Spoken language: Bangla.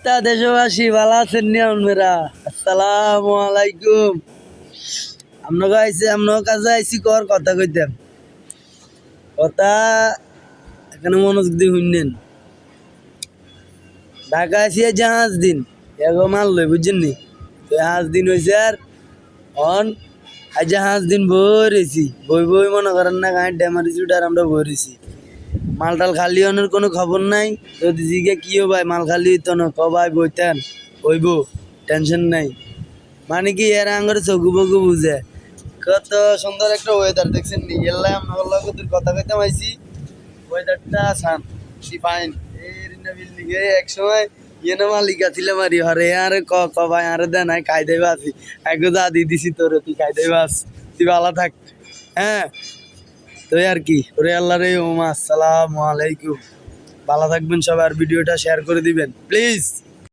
অবস্থা দেশবাসী ভালো আছেন নিয়মেরা? আসসালামু আলাইকুম। আপনাকে আইসি আপনার কাছে আইসি কর কথা কইতাম কথা এখানে মনোযোগ দিয়ে শুনলেন। ঢাকা আসিয়া জাহাজ দিন এগো মাল লই বুঝছেন নি? তো জাহাজ দিন হয়েছে আর অন আজ জাহাজ দিন ভরেছি বই বই মনে করেন না গাঁয়ের ড্যামারি চুটার আমরা ভরেছি মালটাল খালি হওয়ার কোনো খবর নাই। যদি জিগে কি ভাই মাল খালি হইতো না কবাই বইতেন হইব টেনশন নাই। মানে কি এর আঙ্গরে চকু বকু বুঝে কত সুন্দর একটা ওয়েদার দেখছেন নি? এলাই আপনার লগে কথা কইতাম আইছি ওয়েদারটা শান ফাইন। বিল্ডিং এ এক সময় ইয়েনে মালিকা ছিল মারি হরে আরে ক ক ভাই আরে দেন আই খাই দেবে আছি একগো যা দি দিছি তোর তুই খাই দেবে আস তুই ভালো থাক। হ্যাঁ তো আর কি ওরে আল্লাহ রে ওমা আসসালামু আলাইকুম। ভালো থাকবেন সবাই আর ভিডিওটা শেয়ার করে দিবেন প্লিজ।